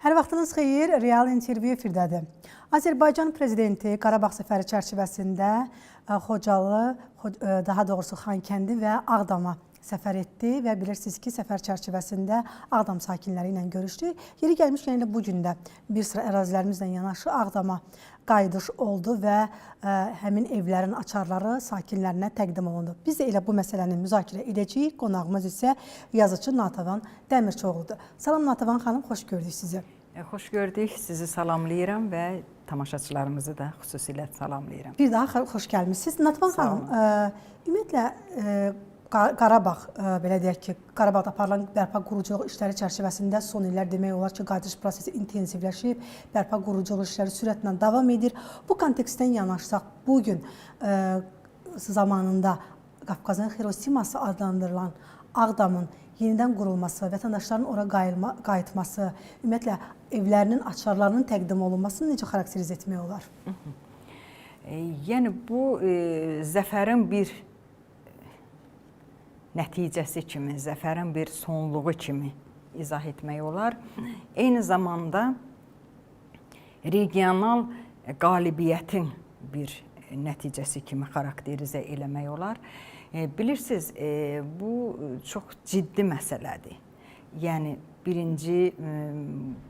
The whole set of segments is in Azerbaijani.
Hər vaxtınız xeyir, real intervyu efirdədir. Azərbaycan prezidenti Qarabağ səfəri çərçivəsində Xocalı, daha doğrusu Xankəndi və Ağdama səfər etdi və bilirsiniz ki, səfər çərçivəsində Ağdam sakinləri ilə görüşdü. Yeri gəlmişkən elə bu gün də bir sıra ərazilərimizlə yanaşı Ağdama qayıdış oldu və həmin evlərin açarları sakinlərinə təqdim olundu. Biz də elə bu məsələni müzakirə edəcəyik. Qonağımız isə yazıcı Natəvan Dəmirçioğludur. Salam Natəvan xanım, xoş gördük sizi. Xoş gördük, sizi salamlayıram və tamaşaçılarımızı da xüsusilə salamlayıram. Bir daha xoş gəlmişsiniz. Natəvan xanım, ümumiyyətlə Qarabağ, belə deyək ki, Qarabağda aparılan bərpa quruculuq işləri çərçivəsində son illər demək olar ki, qayıdış prosesi intensivləşib, bərpa quruculuq işləri sürətlə davam edir. Bu kontekstdən yanaşsaq, bugün zamanında Qafqazın Xirosiması adlandırılan Ağdamın yenidən qurulması, vətəndaşların ora qayıtması, ümumiyyətlə evlərinin açarlarının təqdim olunmasını necə xarakteriz etmək olar? Yəni, bu zəfərin bir nəticəsi kimi, zəfərin bir sonluğu kimi izah etmək olar. Eyni zamanda regional qalibiyyətin bir nəticəsi kimi xarakterizə eləmək olar. Bilirsiniz, bu çox ciddi məsələdir. Yəni, birinci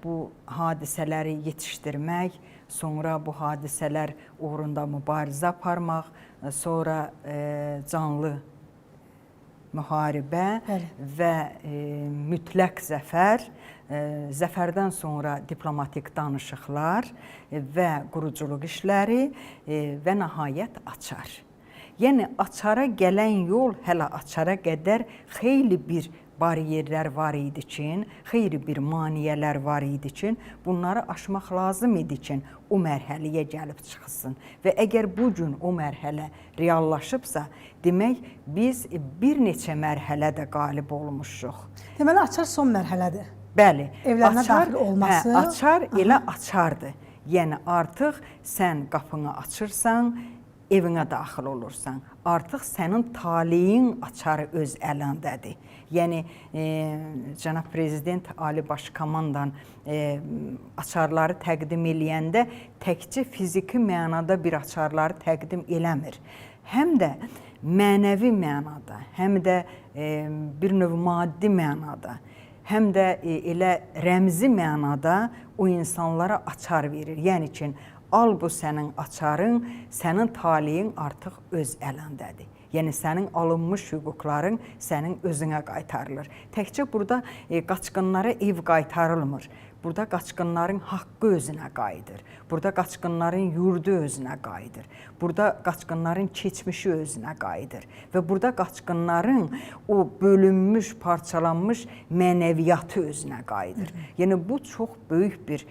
bu hadisələri yetişdirmək, sonra bu hadisələr uğrunda mübarizə aparmaq, sonra canlı müharibə və mütləq zəfər, zəfərdən sonra diplomatik danışıqlar və quruculuq işləri və nəhayət açar. Yəni, açara gələn yol hələ açara qədər xeyli bir bariyerlər var idi ki, xeyli bir maneələr var idi ki, bunları aşmaq lazım idi ki, o mərhələyə gəlib çıxsın. Və əgər bugün o mərhələ reallaşıbsa, demək, biz bir neçə mərhələdə qalib olmuşuq. Deməli, açar son mərhələdir. Bəli. Evlərinə daxil olması. Açar elə açardır. Yəni, artıq sən qapını açırsan, evinə daxil olursan. Artıq sənin taleyin açarı öz əlindədir. Yəni, cənab prezident Ali Baş Komandan açarları təqdim eləyəndə təkcə fiziki mənada bir açarları təqdim eləmir. Həm də mənəvi mənada, həm də bir növ maddi mənada, həm də elə rəmzi mənada o insanlara açar verir. Yəni ki, al bu sənin açarın, sənin taleyin artıq öz əlindədir. Yəni, sənin alınmış hüquqların sənin özünə qaytarılır. Təkcə burada qaçqınlara ev qaytarılmır. Burada qaçqınların haqqı özünə qayıdır. Burada qaçqınların yurdu özünə qayıdır. Burada qaçqınların keçmişi özünə qayıdır. Və burada qaçqınların o bölünmüş, parçalanmış mənəviyyatı özünə qayıdır. Yəni, bu çox böyük bir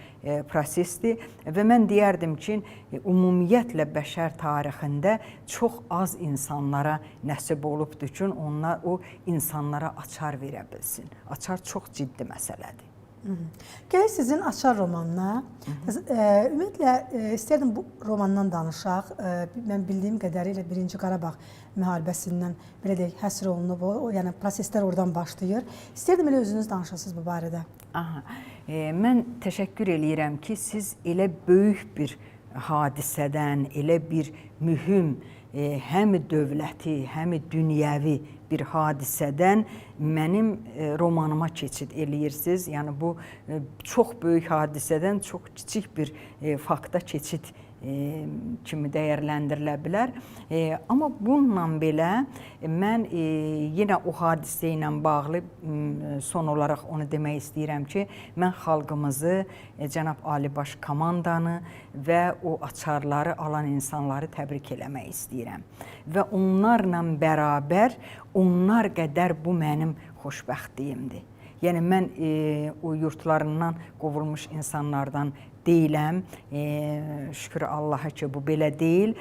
prosesdir və mən deyərdim ki, ümumiyyətlə bəşər tarixində çox az insanlara nəsib olubdur ki, onlar o insanlara açar verə bilsin. Açar çox ciddi məsələdir. Gələk sizin Açar romanına. Ümumiyyətlə, istərdim bu romandan danışaq. Mən bildiyim qədərilə 1-ci Qarabağ müharibəsindən belə deyək, həsr olunub o, yəni proseslər oradan başlayır. İstərdim elə özünüz danışasınız bu barədə. Mən təşəkkür eləyirəm ki, siz elə böyük bir hadisədən, elə bir mühüm, həm dövləti, həm dünyəvi bir hadisədən mənim romanıma keçid eləyirsiniz. Yəni, bu çox böyük hadisədən çox kiçik bir fakta keçid kimi dəyərləndirilə bilər. Amma bununla belə mən yenə o hadisə ilə bağlı son olaraq onu demək istəyirəm ki, mən xalqımızı, cənab Ali Baş Komandanı və o açarları alan insanları təbrik eləmək istəyirəm. Və onlarla bərabər, onlar qədər bu mənim xoşbəxtliyimdir. Yəni, mən o yurtlarından qovulmuş insanlardan deyiləm, şükür Allaha ki, bu belə deyil.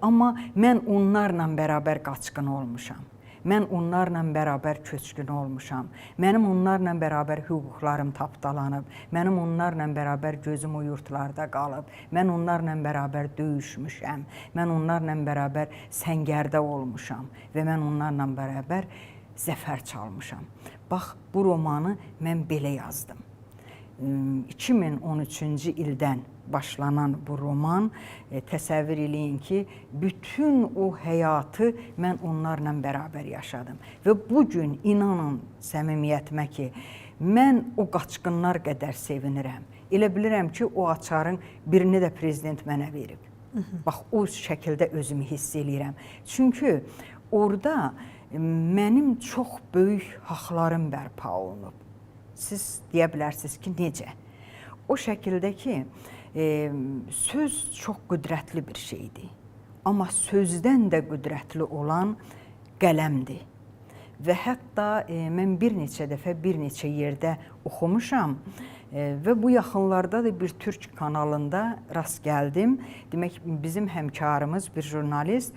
Amma mən onlarla bərabər qaçqın olmuşam. Mən onlarla bərabər köçkün olmuşam. Mənim onlarla bərabər hüquqlarım tapdalanıb. Mənim onlarla bərabər gözüm o yurtlarda qalıb. Mən onlarla bərabər döyüşmüşəm. Mən onlarla bərabər səngərdə olmuşam. Və mən onlarla bərabər zəfər çalmışam. Bax, bu romanı mən belə yazdım. 2013-cü ildən başlanan bu roman, təsəvvür eləyin ki, bütün o həyatı mən onlarla bərabər yaşadım. Və bugün inanın səmimiyyətimə ki, mən o qaçqınlar qədər sevinirəm. Elə bilirəm ki, o açarın birini də prezident mənə verib. Bax, o şəkildə özümü hiss eləyirəm. Çünki orada mənim çox böyük haqlarım bərpa olunub. Siz deyə bilərsiniz ki, necə? O şəkildə ki, söz çox qüdrətli bir şeydir. Amma sözdən də qüdrətli olan qələmdir. Və hətta mən bir neçə dəfə, bir neçə yerdə oxumuşam və bu yaxınlarda da bir türk kanalında rast gəldim. Demək, bizim həmkarımız, bir jurnalist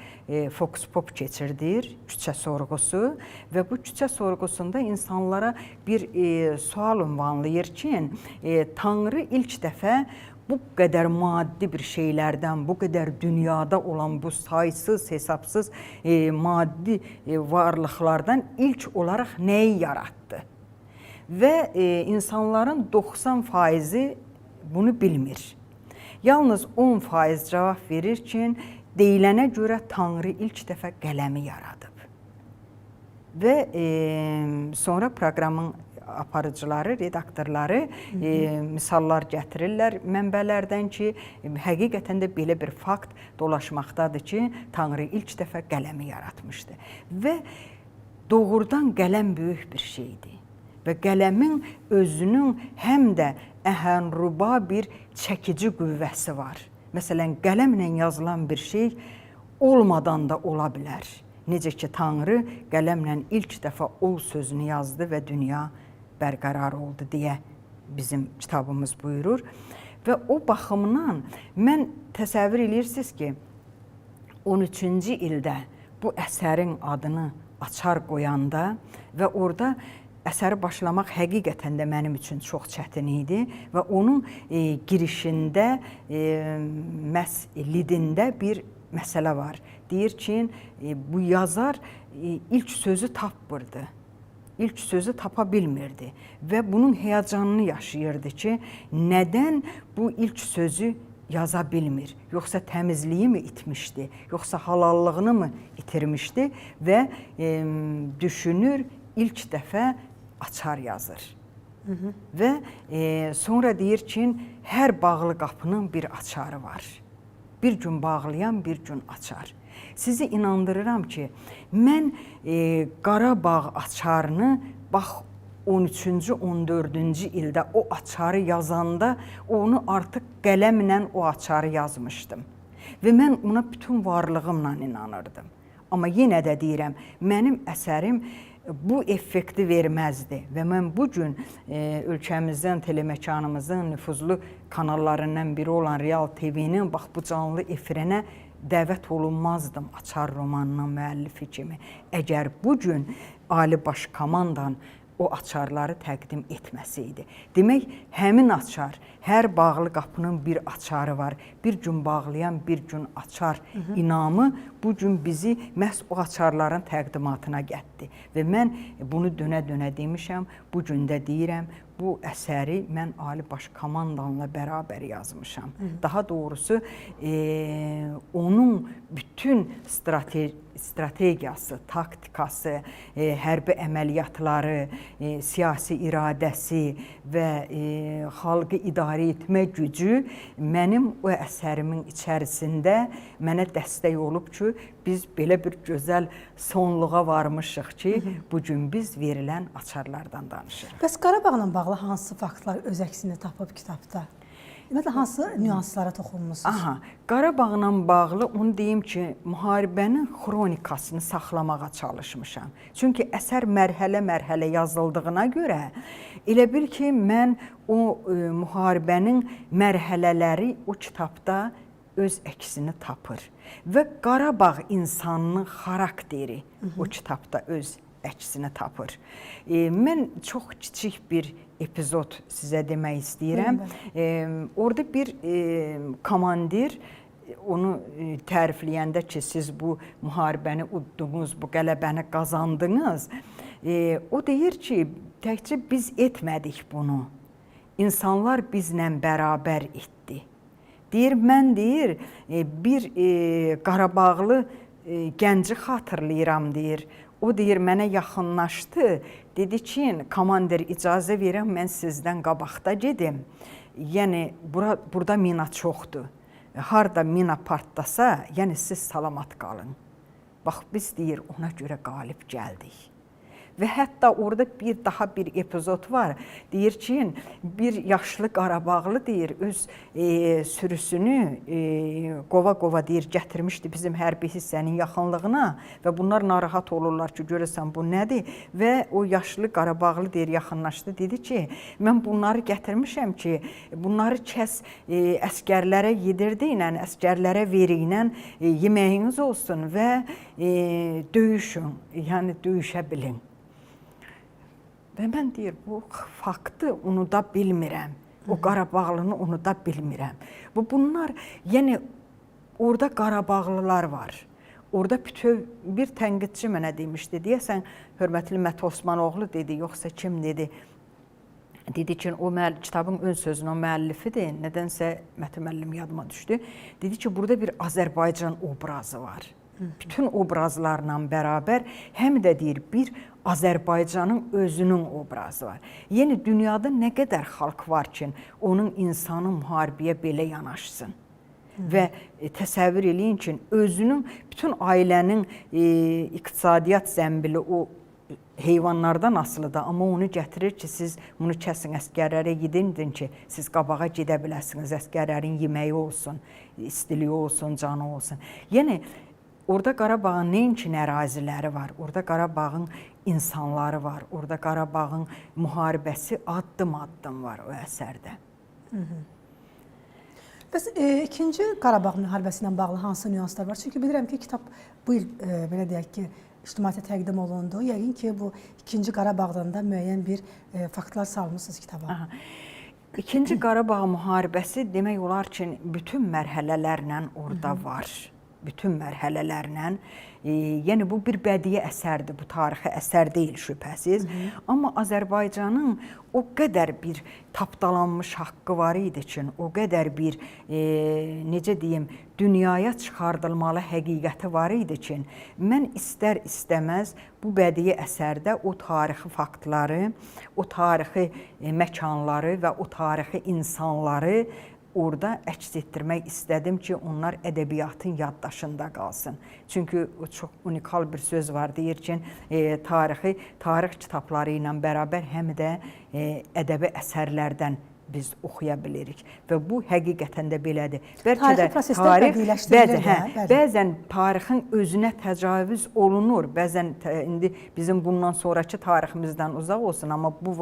Fox Pop keçirdir, küçə sorğusu və bu küçə sorğusunda insanlara bir sual ünvanlayır ki, Tanrı ilk dəfə bu qədər maddi bir şeylərdən, bu qədər dünyada olan bu saysız, hesabsız maddi varlıqlardan ilk olaraq nəyi yaratdı? Və insanların 90% bunu bilmir. Yalnız 10% cavab verir ki, deyilənə görə Tanrı ilk dəfə qələmi yaradıb. Və sonra proqramın aparıcıları, redaktorları misallar gətirirlər mənbələrdən ki, həqiqətən də belə bir fakt dolaşmaqdadır ki, Tanrı ilk dəfə qələmi yaratmışdı. Və doğrudan qələm böyük bir şeydir. Və qələmin özünün həm də əhənruba bir çəkici qüvvəsi var. Məsələn, qələmlə yazılan bir şey olmadan da ola bilər. Necə ki, Tanrı qələmlə ilk dəfə ol sözünü yazdı və dünya bərqərar oldu deyə bizim kitabımız buyurur. Və o baxımdan mən təsəvvür edirsiniz ki, 13-cü ildə bu əsərin adını Açar qoyanda və orada əsəri başlamaq həqiqətən də mənim üçün çox çətin idi və onun girişində, məhz lidində bir məsələ var. Deyir ki, bu yazar ilk sözü tapmırdı. İlk sözü tapa bilmirdi və bunun həyəcanını yaşayırdı ki, nədən bu ilk sözü yaza bilmir? Yoxsa təmizliyi mi itmişdi? Yoxsa halallığını mı itirmişdi? Və düşünür, ilk dəfə açar yazır. Və sonra deyir ki, hər bağlı qapının bir açarı var. Bir gün bağlayan, bir gün açar. Sizi inandırıram ki, mən Qarabağ açarını bax 13-cü, 14-cü ildə o açarı yazanda onu artıq qələmlə o açarı yazmışdım. Və mən ona bütün varlığımla inanırdım. Amma yenə də deyirəm, mənim əsərim bu effekti verməzdi və mən bugün ölkəmizin, teleməkanımızın nüfuzlu kanallarından biri olan Real TV-nin bax bu canlı efirinə dəvət olunmazdım Açar romanının müəllifi kimi. Əgər bugün Ali Baş Komandan o açarları təqdim etməsəydi. Demək, həmin açar, hər bağlı qapının bir açarı var. Bir gün bağlayan, bir gün açar inamı bugün bizi məhz o açarların təqdimatına gətdi. Və mən bunu dönə-dönə demişəm, bugün də deyirəm, bu əsəri mən Ali Baş Komandanla bərabər yazmışam. Daha doğrusu, onun bütün strategiyası, taktikası, hərbi əməliyyatları, siyasi iradəsi və xalqı idarə etmə gücü mənim o əsərimin içərisində mənə dəstək olub ki, biz belə bir gözəl sonluğa varmışıq ki, bugün biz verilən açarlardan danışırıq. Bəs Qarabağla bağlı hansı faktlar öz əksini tapıb kitabda? Ümumiyyətlə, hansı nüanslara toxunmusunuz? Aha, Qarabağla bağlı onu deyim ki, müharibənin xronikasını saxlamağa çalışmışam. Çünki əsər mərhələ-mərhələ yazıldığına görə elə bil ki, mən o müharibənin mərhələləri o kitabda öz əksini tapır. Və Qarabağ insanının xarakteri o kitabda öz əksini tapır. Mən çox kiçik bir epizod sizə demək istəyirəm. Orada bir komandir onu tərifləyəndə ki, siz bu müharibəni uddunuz, bu qələbəni qazandınız. O deyir ki, təkcə biz etmədik bunu. insanlar bizlə bərabər etdi. Deyir, mən deyir, bir Qarabağlı gənci xatırlayıram deyir. O deyir, mənə yaxınlaşdı. Dedi ki, komandir icazə verəm, mən sizdən qabaqda gedim. Yəni, burada mina çoxdur. Harda mina partlasa, yəni siz salamat qalın. Bax, biz deyir, ona görə qalib gəldik. Və hətta orada daha bir epizod var. Deyir ki, bir yaşlı Qarabağlı deyir, öz sürüsünü qova-qova deyir, gətirmişdi bizim hərbi hissənin yaxınlığına və bunlar narahat olurlar ki, görəsən bu nədir? Və o yaşlı Qarabağlı deyir, yaxınlaşdı, dedi ki, mən bunları gətirmişəm ki, bunları kəs əskərlərə yedirdiynə, əskərlərə veriylə yeməyiniz olsun və döyüşün, yəni döyüşə bilin. Və mən deyir, bu faktı unuda bilmirəm. O Qarabağlını unuda bilmirəm. Bunlar, yəni orada Qarabağlılar var. Orada bütöv bir tənqidçi mənə demişdi. Deyəsən, hörmətli Mət Osmanoğlu dedi, yoxsa kim dedi? Dedi ki, o kitabın ön sözünün o müəllifidir. Nədənsə Mət müəllim yadıma düşdü. Dedi ki, burada bir Azərbaycan obrazı var. Bütün obrazlarla bərabər həm də deyir, bir Azərbaycanın özünün obrazı var. Yəni, dünyada nə qədər xalq var ki, onun insanı müharibəyə belə yanaşsın. Və təsəvvür eləyin ki, özünün, bütün ailənin iqtisadiyyat zəmbili o heyvanlardan asılıdır. Amma onu gətirir ki, siz bunu kəsin, əskərlərə gidin ki, siz qabağa gedə biləsiniz, əskərlərin yeməyi olsun, istiliyi olsun, canı olsun. Yəni, orada Qarabağın neynçin əraziləri var, orada Qarabağın insanları var, orada Qarabağın müharibəsi addım-addım var o əsərdə. Bəs ikinci Qarabağ müharibəsi ilə bağlı hansı nüanslar var? Çünki bilirəm ki, kitab bu il, belə deyək ki, ictimaiyyətə təqdim olundu. Yəqin ki, bu ikinci Qarabağdan da müəyyən bir faktlar salmışsınız kitaba. İkinci Qarabağ müharibəsi demək olar ki, bütün mərhələlərlə orada var. Bütün mərhələlərlə. Yəni, bu bir bədii əsərdir, bu tarixi əsər deyil şübhəsiz. Amma Azərbaycanın o qədər bir tapdalanmış haqqı var idi ki, o qədər bir, necə deyim, dünyaya çıxardılmalı həqiqəti var idi ki, mən istər-istəməz bu bədii əsərdə o tarixi faktları, o tarixi məkanları və o tarixi insanları orada əks etdirmək istədim ki, onlar ədəbiyyatın yaddaşında qalsın. Çünki çox unikal bir söz var, deyir ki, tarix kitabları ilə bərabər həm də ədəbi əsərlərdən biz oxuya bilirik. Və bu həqiqətən də belədir. Tarixi proseslər bədiyləşdirilir də. Bəzən tarixin özünə təcavüz olunur. Bəzən indi bizim bundan sonraki tariximizdən uzaq olsun, amma bu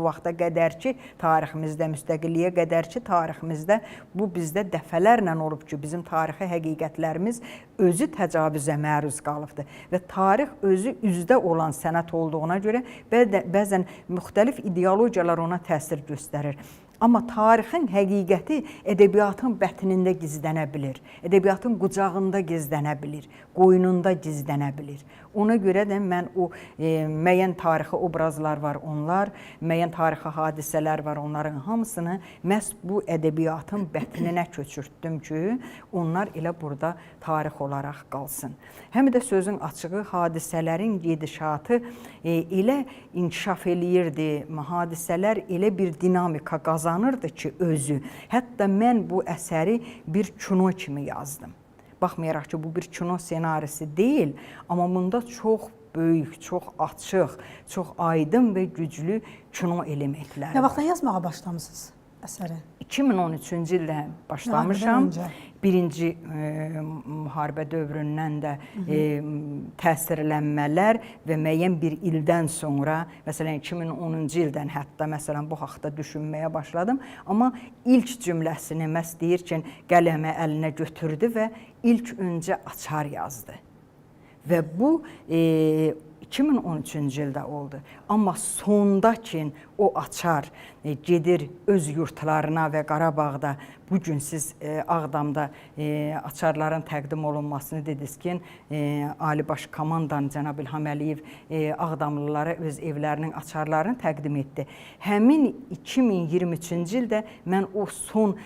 vaxta qədər ki, tariximizdə, müstəqilliyə qədər ki, tariximizdə bu bizdə dəfələrlə olub ki, bizim tarixi həqiqətlərimiz özü təcavüzə məruz qalıbdır. Və tarix özü üzdə olan sənət olduğuna görə bəzən müxtəlif ideologiyalar ona təsir göstərir. Amma tarixin həqiqəti ədəbiyyatın bətnində gizlənə bilir, ədəbiyyatın qucağında gizlənə bilir, qoynunda gizlənə bilir. Ona görə də mən o müəyyən tarixi obrazlar var onlar, müəyyən tarixi hadisələr var, onların hamısını məhz bu ədəbiyyatın bətninə köçürtdüm ki, onlar elə burada tarix olaraq qalsın. Həm də sözün açığı hadisələrin gedişatı elə inkişaf eləyirdi, hadisələr elə bir dinamika qazanırdı ki, özü. Hətta mən bu əsəri bir kino kimi yazdım. Baxmayaraq ki, bu bir kino senarisi deyil, amma bunda çox böyük, çox açıq, çox aydın və güclü kino elementləri var. Nə vaxtdan yazmağa başlamışsınız əsəri? 2013-cü ildə başlamışam. Birinci müharibə dövründən də təsirlənmələr və müəyyən bir ildən sonra, məsələn 2010-cu ildən hətta məsələn bu haqda düşünməyə başladım. Amma ilk cümləsini məhz deyir ki, qələmə əlinə götürdü və ilk öncə açar yazdı. Və bu 2013-cü ildə oldu. Amma sonda ki o açar gedir öz yurtlarına və Qarabağda bu gün siz Ağdamda açarların təqdim olunmasını dediniz ki, Ali Baş Komandan cənab İlham Əliyev Ağdamlılara öz evlərinin açarlarını təqdim etdi. Həmin 2023-cü ildə mən o son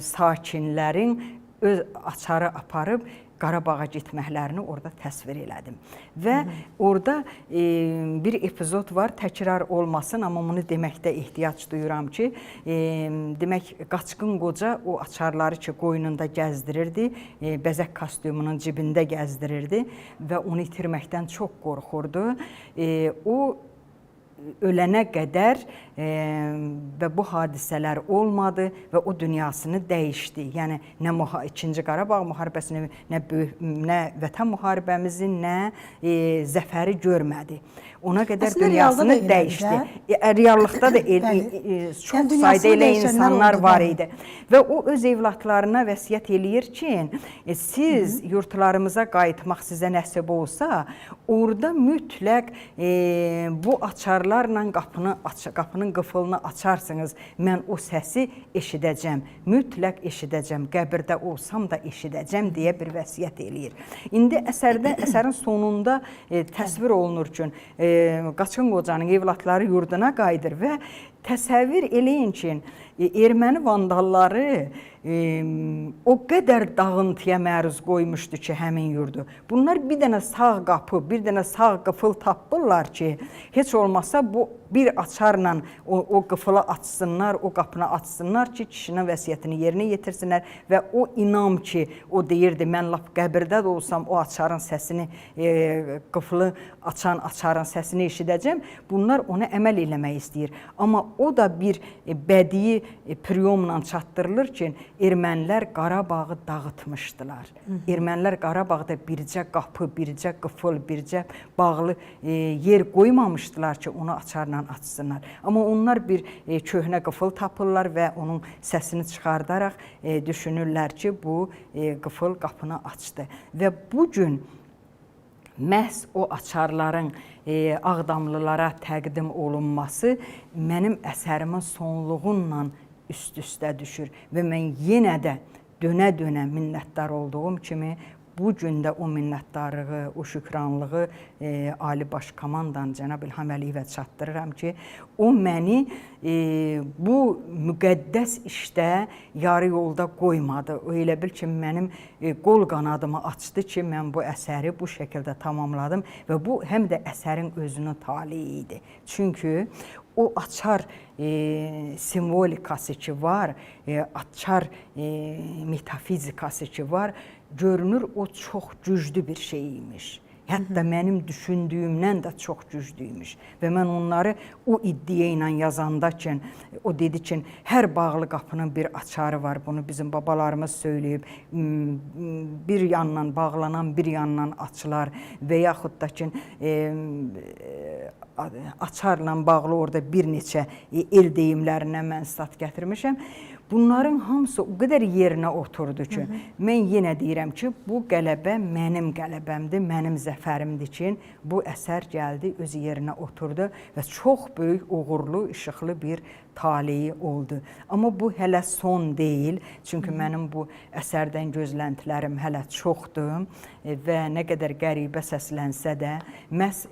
sakinlərin öz açarı aparıb Qarabağa getməklərini orada təsvir elədim. Və orada bir epizod var, təkrar olmasın, amma bunu deməkdə ehtiyac duyuram ki, demək, Qaçqın qoca o açarları ki, qoynunda gəzdirirdi, bəzək kostyumunun cibində gəzdirirdi və onu itirməkdən çox qorxurdu. O ölənə qədər və bu hadisələr olmadı və o dünyasını dəyişdi. Yəni, nə 2-ci Qarabağ müharibəsini, nə Vətən müharibəmizi, nə zəfəri görmədi. Ona qədər dünyasını dəyişdi. Reallıqda da çox sayda elə insanlar var idi. Və o öz evlatlarına vəsiyyət eləyir ki, siz yurtlarımıza qayıtmaq sizə nəsib olsa, orada mütləq bu açarlarla qapının qıfılını açarsınız. Mən o səsi eşidəcəm, mütləq eşidəcəm, qəbirdə olsam da eşidəcəm deyə bir vəsiyyət eləyir. İndi əsərin sonunda təsvir olunur ki, Qaçqın qocanın evlatları yurduna qayıdır və təsəvvür eləyin ki, erməni vandalları o qədər dağıntıya məruz qoymuşdu ki, həmin yurdu. Bunlar bir dənə sağ qapı, bir dənə sağ qıfıl tapırlar ki, heç olmasa bu bir açarla o qıfılı açsınlar, o qapını açsınlar ki, kişinin vəsiyyətini yerinə yetirsinlər və o inam ki, o deyirdi, mən lap qəbirdə də olsam o açarın səsini, qıfılı açan açarın səsini eşidəcəm, bunlar ona əməl eləmək istəyir. Amma o da bir bədii priyomla çatdırılır ki, ermənilər Qarabağı dağıtmışdılar. Ermənilər Qarabağda bircə qapı, bircə qıfıl, bircə bağlı yer qoymamışdılar ki, onu açarla açsınlar. Amma onlar bir köhnə qıfıl tapırlar və onun səsini çıxardaraq düşünürlər ki, bu qıfıl qapını açdı. Və bugün məhz o açarların Ağdamlılara təqdim olunması mənim əsərimin sonluğunla üst-üstə düşür və mən yenə də dönə-dönə minnətdar olduğum kimi bu gün də o minnətdarlığı, o şükranlığı Ali Baş Komandan cənab İlham Əliyevə çatdırıram ki, o məni bu müqəddəs işdə yarı yolda qoymadı. O elə bil ki, mənim qol qanadımı açdı ki, mən bu əsəri bu şəkildə tamamladım və bu həm də əsərin özünün taleyi idi. Çünki o açar simvolikası ki var, açar metafizikası ki var, görünür o çox güclü bir şey imiş. Hətta mənim düşündüyümdən də çox güclüymüş. Və mən onları o iddia ilə yazanda ki, o dedi ki, hər bağlı qapının bir açarı var. Bunu bizim babalarımız söyləyib. Bir yandan bağlanan, bir yandan açılar və yaxud da ki, açarla bağlı orada bir neçə el deyimlərindən mən stat gətirmişəm. Bunların hamısı o qədər yerinə oturdu ki, mən yenə deyirəm ki, bu qələbə mənim qələbəmdir, mənim zəfərimdir ki, bu əsər gəldi, öz yerinə oturdu və çox böyük, uğurlu, işıqlı bir taleyi oldu. Amma bu hələ son deyil, çünki mənim bu əsərdən gözləntilərim hələ çoxdur və nə qədər qəribə səslənsə də, məhz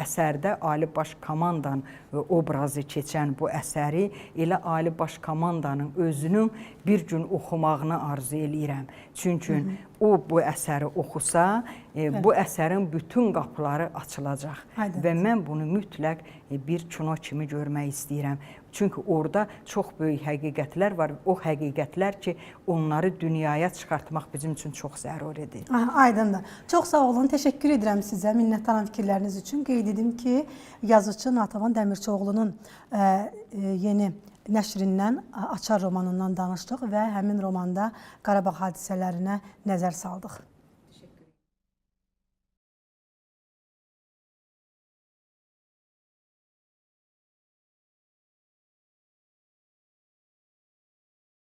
əsərdə Ali Baş Komandan obrazı keçən bu əsəri elə Ali Baş Komandanın özünün bir gün oxumağını arzu eləyirəm. Çünki o bu əsəri oxusa, bu əsərin bütün qapıları açılacaq və mən bunu mütləq bir kino kimi görmək istəyirəm. Çünki orada çox böyük həqiqətlər var. O həqiqətlər ki, onları dünyaya çıxartmaq bizim üçün çox zəruridir. Aydındır. Çox sağ olun. Təşəkkür edirəm sizə minnətdaram fikirləriniz üçün. Qeyd edim ki, yazıcı Natəvan Dəmirçioğlu'nun yeni nəşrindən, Açar romanından danışdıq və həmin romanda Qarabağ hadisələrinə nəzər saldıq.